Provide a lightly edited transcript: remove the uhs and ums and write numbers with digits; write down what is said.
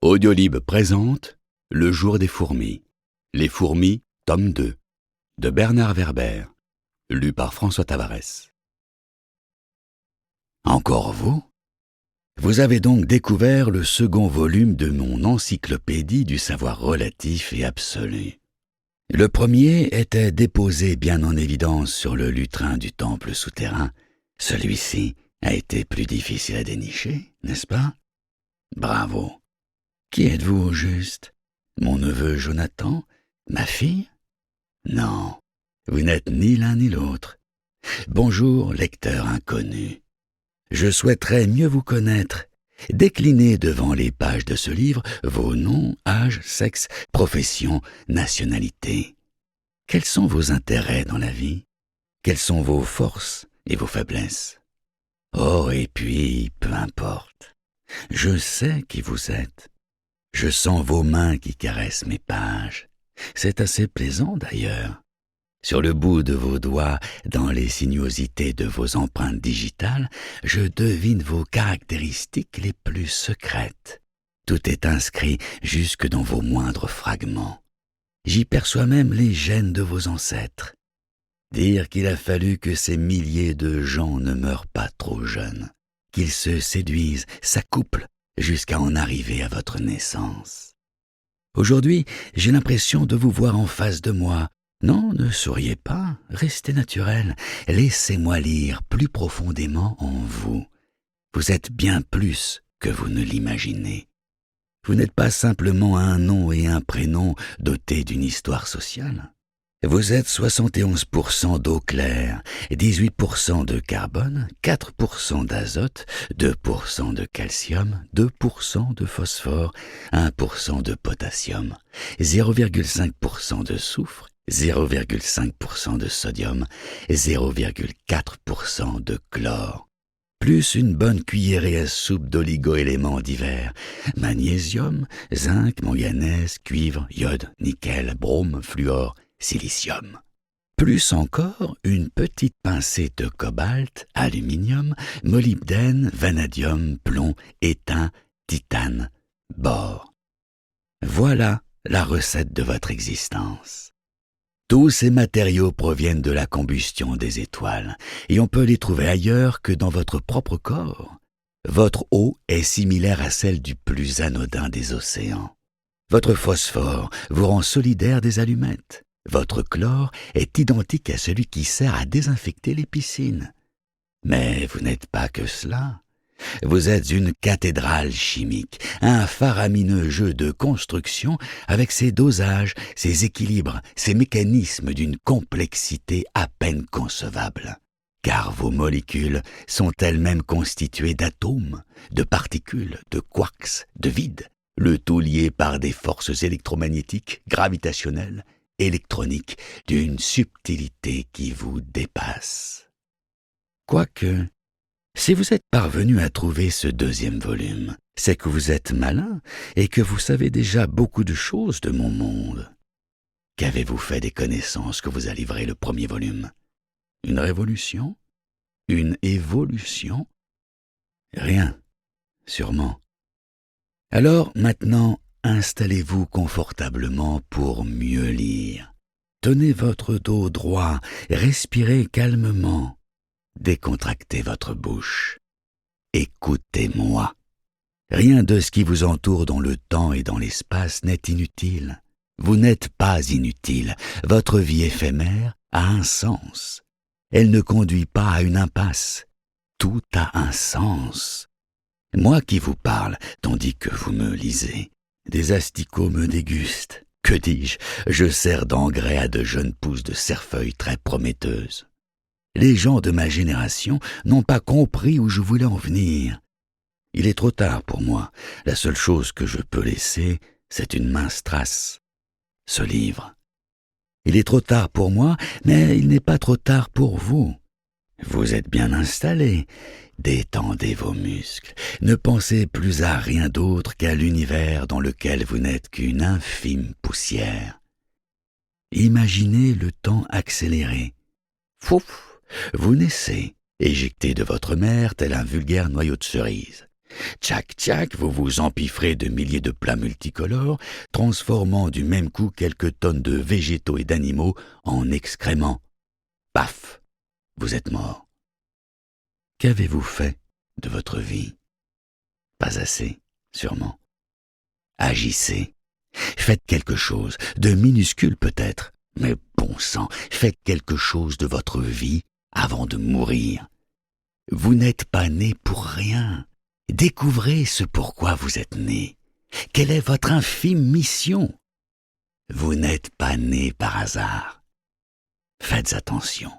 Audiolib présente Le jour des fourmis. Les fourmis, tome 2, de Bernard Werber, lu par François Tavares. Encore vous? Vous avez donc découvert le second volume de mon encyclopédie du savoir relatif et absolu. Le premier était déposé bien en évidence sur le lutrin du temple souterrain. Celui-ci a été plus difficile à dénicher, n'est-ce pas? Bravo. Qui êtes-vous au juste? Mon neveu Jonathan? Ma fille? Non, vous n'êtes ni l'un ni l'autre. Bonjour, lecteur inconnu. Je souhaiterais mieux vous connaître. Déclinez devant les pages de ce livre vos noms, âge, sexe, profession, nationalité. Quels sont vos intérêts dans la vie? Quelles sont vos forces et vos faiblesses? Oh, et puis, peu importe. Je sais qui vous êtes. Je sens vos mains qui caressent mes pages. C'est assez plaisant d'ailleurs. Sur le bout de vos doigts, dans les sinuosités de vos empreintes digitales, je devine vos caractéristiques les plus secrètes. Tout est inscrit jusque dans vos moindres fragments. J'y perçois même les gènes de vos ancêtres. Dire qu'il a fallu que ces milliers de gens ne meurent pas trop jeunes, qu'ils se séduisent, s'accouplent, jusqu'à en arriver à votre naissance. Aujourd'hui, j'ai l'impression de vous voir en face de moi. Non, ne souriez pas, restez naturel. Laissez-moi lire plus profondément en vous. Vous êtes bien plus que vous ne l'imaginez. Vous n'êtes pas simplement un nom et un prénom dotés d'une histoire sociale. Vous êtes 71% d'eau claire, 18% de carbone, 4% d'azote, 2% de calcium, 2% de phosphore, 1% de potassium, 0,5% de soufre, 0,5% de sodium, 0,4% de chlore. Plus une bonne cuillerée à soupe d'oligo-éléments divers, magnésium, zinc, manganèse, cuivre, iode, nickel, brome, fluor, silicium. Plus encore, une petite pincée de cobalt, aluminium, molybdène, vanadium, plomb, étain, titane, bore. Voilà la recette de votre existence. Tous ces matériaux proviennent de la combustion des étoiles, et on peut les trouver ailleurs que dans votre propre corps. Votre eau est similaire à celle du plus anodin des océans. Votre phosphore vous rend solidaire des allumettes. Votre chlore est identique à celui qui sert à désinfecter les piscines. Mais vous n'êtes pas que cela. Vous êtes une cathédrale chimique, un faramineux jeu de construction avec ses dosages, ses équilibres, ses mécanismes d'une complexité à peine concevable. Car vos molécules sont elles-mêmes constituées d'atomes, de particules, de quarks, de vide, le tout lié par des forces électromagnétiques, gravitationnelles, électronique d'une subtilité qui vous dépasse. Quoique, si vous êtes parvenu à trouver ce deuxième volume, c'est que vous êtes malin et que vous savez déjà beaucoup de choses de mon monde. Qu'avez-vous fait des connaissances que vous a livrées le premier volume? Une révolution? Une évolution? Rien, sûrement. Alors maintenant, installez-vous confortablement pour mieux lire. Tenez votre dos droit, respirez calmement. Décontractez votre bouche. Écoutez-moi. Rien de ce qui vous entoure dans le temps et dans l'espace n'est inutile. Vous n'êtes pas inutile. Votre vie éphémère a un sens. Elle ne conduit pas à une impasse. Tout a un sens. Moi qui vous parle, tandis que vous me lisez, des asticots me dégustent. Que dis-je? Je sers d'engrais à de jeunes pousses de cerfeuil très prometteuses. Les gens de ma génération n'ont pas compris où je voulais en venir. Il est trop tard pour moi. La seule chose que je peux laisser, c'est une mince trace. Ce livre. Il est trop tard pour moi, mais il n'est pas trop tard pour vous. Vous êtes bien installé. Détendez vos muscles. Ne pensez plus à rien d'autre qu'à l'univers dans lequel vous n'êtes qu'une infime poussière. Imaginez le temps accéléré. Fouf! Vous naissez, éjecté de votre mère tel un vulgaire noyau de cerise. Tchac tchac, vous vous empiffrez de milliers de plats multicolores, transformant du même coup quelques tonnes de végétaux et d'animaux en excréments. Paf, vous êtes mort. Qu'avez-vous fait de votre vie? Pas assez, sûrement. Agissez. Faites quelque chose, de minuscule peut-être, mais bon sang, faites quelque chose de votre vie avant de mourir. Vous n'êtes pas né pour rien. Découvrez ce pourquoi vous êtes né. Quelle est votre infime mission? Vous n'êtes pas né par hasard. Faites attention.